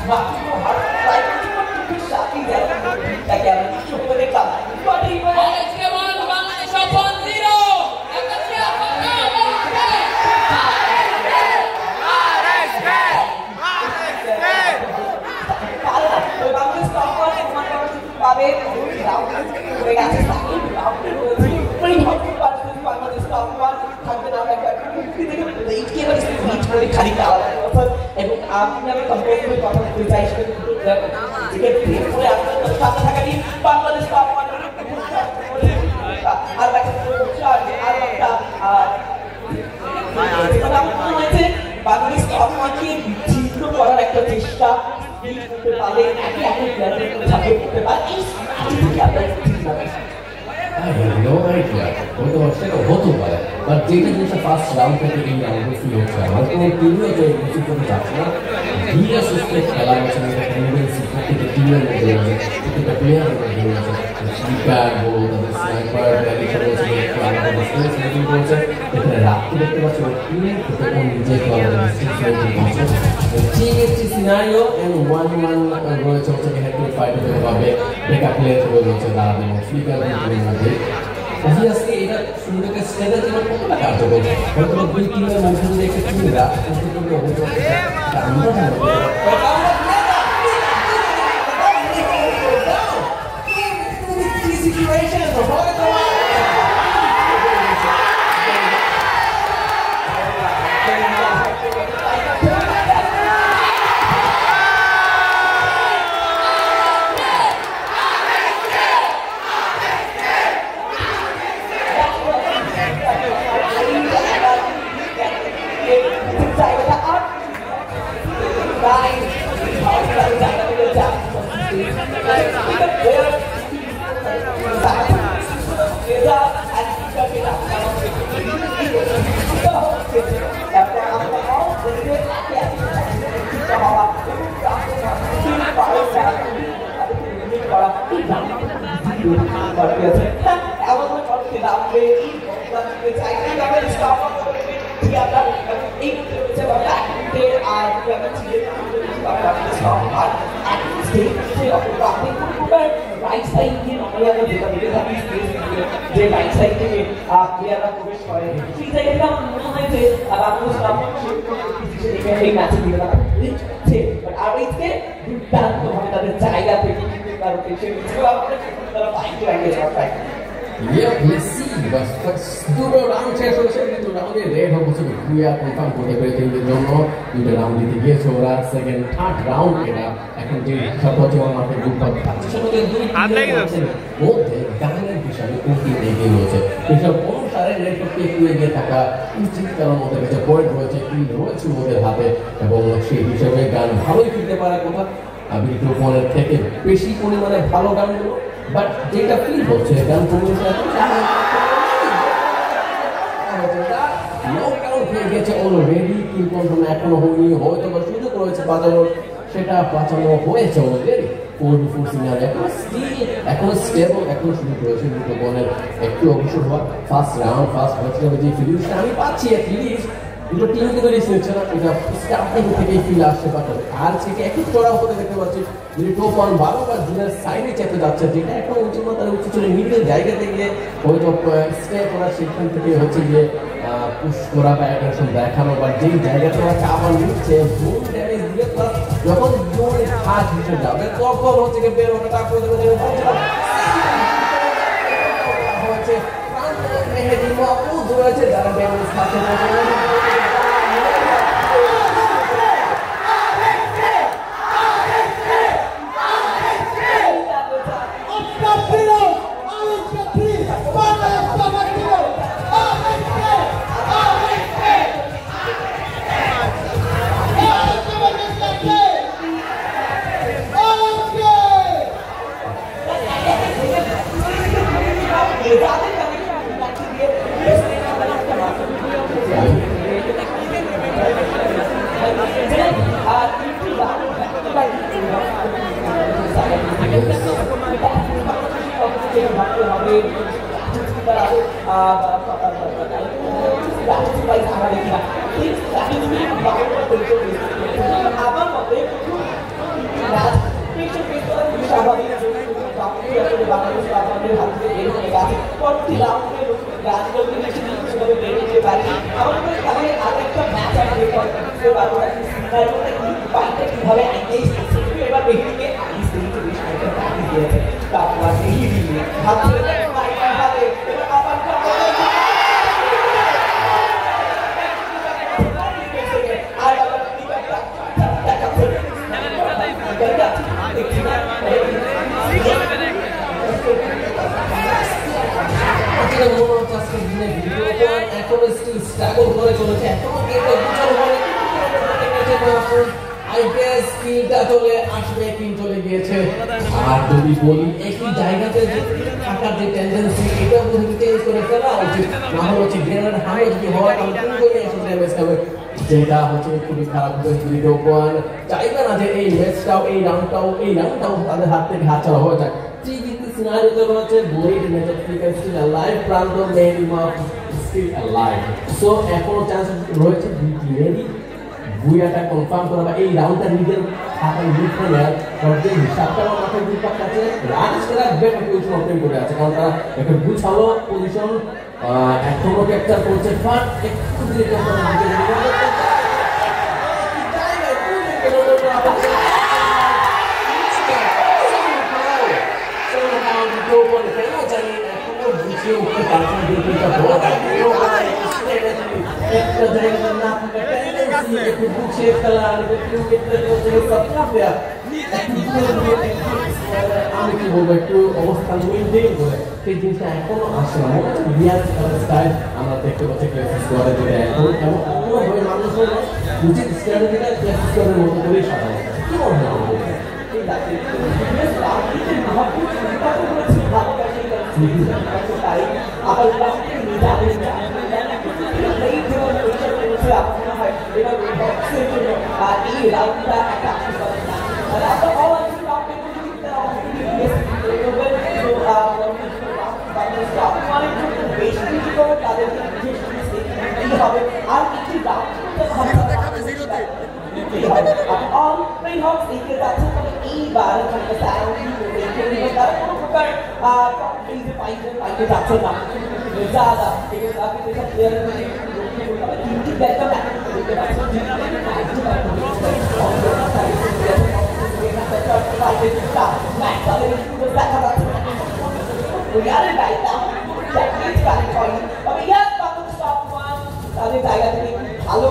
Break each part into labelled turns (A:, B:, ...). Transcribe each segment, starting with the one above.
A: Nothing more hard like to shocking that like I'm sure they come. But even
B: I have no idea. হয়তো সেটা হতে পারে but যেটা জিনিসটা first round থেকে এই রাউন্ডে ফিল হচ্ছে আমার কোনো টিমও যে কিছু করতে যাচ্ছে না ধীরে সুস্থে খেলা হচ্ছে না টেন্ডেন্সি প্রত্যেকটা টিমের মধ্যে রয়েছে প্রত্যেকটা প্লেয়ারের মধ্যে রয়েছে স্পিকার বল তাদের স্নাইপার ব্যারিকেড রয়েছে আমাদের ডিস্টেন্স মেকিং করছে এখানে রাখতে দেখতে পাচ্ছি ওর টিমের প্রত্যেক নিজে আমাদের ডিস্টেন্স মেকিং করছে ঠিক একটি সিনারিও অ্যান্ড ওয়ান রয়েছে হচ্ছে হেডফুল ফাইটার ভাবে ব্রেকআপ প্লেয়ার রয়েছে তারা এবং স্পিকার মধ্যে obviously এটা সুন্দরকে স্টেজের জন্য কতটা কার্যকর হয়তো দুই তিনবার মধ্যে যদি একটা টিমরা right side দিয়ে আমরা যেটা দেখে থাকি যে রাইট সাইড থেকে প্লেয়াররা প্রবেশ করে সেই জায়গাটা মনে হয় যে বাংলাদেশ এই ম্যাচে দিয়ে দিচ্ছে বাট আর এইকে দুর্দান্তভাবে তাদের জায়গা থেকে কিন্তু তারা পেছনে তারা ফাইট টু এঙ্গেজ করে Yeah, let's see. But দুটো রাউন্ড শেষ হয়েছে কিন্তু রাউন্ডে রেড হচ্ছে ক্রিয়া কনফার্ম করতে পেরে কিন্তু জন্য দুটো রাউন্ড দিতে গিয়েছে ওরা সেকেন্ড থার্ড রাউন্ড এটা এখন যে সর্বোচ্চ মাঠে গ্রুপ আপ আছে সেটাতে দুই মধ্যে গানের হিসাবে কোটি এগিয়ে রয়েছে এসব অনুসারে রেড করতে একটু এগিয়ে থাকা উচিত কারণ ওদের কাছে পয়েন্ট রয়েছে কি রয়েছে ওদের হাতে এবং সেই হিসাবে গান ভালোই ফিরতে পারার কথা বিক্রোফোনের থেকে বেশি পরিমাণে ভালো গানগুলো বাট যেটা ফিল হচ্ছে গান নকআউট হয়ে গেছে অলরেডি কিন্তু এখনো হয়নি হয়তো বা সুযোগ রয়েছে বাঁচানোর সেটা বাঁচানো হয়েছে অলরেডি এখনো স্টেবল এখনো সুযোগ রয়েছে দুটো বলের একটু অবসর হওয়া ফার্স্ট রাউন্ড ফার্স্ট ম্যাচ যে ফিলিংসটা আমি পাচ্ছি অ্যাটলিস্ট দুটো টিম কিন্তু রিস্ক নিচ্ছে না এটা স্টার্টিং থেকেই ফিল আসছে বাট আর থেকে একটু চড়া হতে দেখতে পাচ্ছি যদি টপ ওয়ান বারবার জুনের সাইডে চেপে যাচ্ছে যেটা এখন উচিত তার উচিত ছিল মিডল জায়গাতে গিয়ে হয়তো স্টে করা সেখান থেকে হচ্ছে যে পুশ করা বা অ্যাটেনশন দেখানো বা যেই জায়গাতে ওরা কাভার নিচ্ছে জোন ড্যামেজ দিয়ে প্লাস যখন জোনের হাত হিসেবে যাবে তখন হচ্ছে গিয়ে বের ওটা তারপর হচ্ছে মেহেদি মাহফুজ রয়েছে যারা ড্যামেজ খাচ্ছে
C: চলে গিয়েছে আর যদি বলি একই জায়গাতে থাকার যে টেন্ডেন্সি এটা চেঞ্জ করে ফেলা উচিত না হলে হচ্ছে গ্রেনেড হামলা যদি হয় তাহলে কোন করে এসে ড্যামেজ হবে যেটা হচ্ছে খুবই খারাপ ভিডিও পয়েন্ট চাইবে না যে এই ম্যাচটাও এই রাউন্ডটাও তাদের হাত থেকে হাত ছাড়া হয়ে যায় ঠিক কিন্তু সিনারিওতে হচ্ছে ব্লেড মেটাফিজিক্যাল স্টিল অ্যালাইভ প্রান্ত মেইন মাপ স্টিল অ্যালাইভ সো এখনো চান্স রয়েছে দুই টিমেরই বুয়াটা কনফার্ম করা বা এই রাউন্ডটা নিজের হাতে লিখতে নেওয়ার যে হিসাবটা আমার মাথায় ঘুরপাক কাছে রাজেশরা বেটার পজিশন অপেন করে আছে কারণ তারা একটা গুছালো পজিশন এখনো ক্যাপচার করছে বাট একটু দিকে আমি কি বলবো একটু অবস্থান মেনটেন করে সেই জিনিসটা এখনো আসে না মনে হচ্ছে রিয়াল স্টাইল আমরা দেখতে পাচ্ছি ক্লাসিক স্কোয়ারে যেটা এখন এবং অন্যভাবে মানুষ উচিত স্ট্র্যাটেজিটা ক্লাসিক স্কোয়ারের মতো করেই সাজানো কি মনে হয় আমাদের ভালো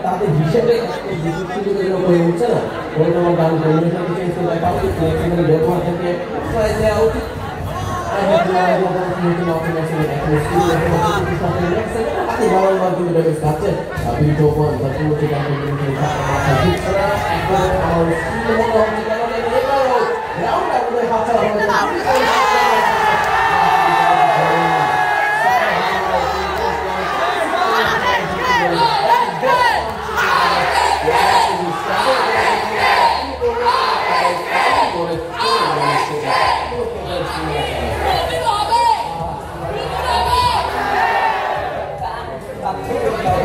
C: তাদের হিসেবে হচ্ছে না গান ব্যবহার থেকে দেওয়া উচিত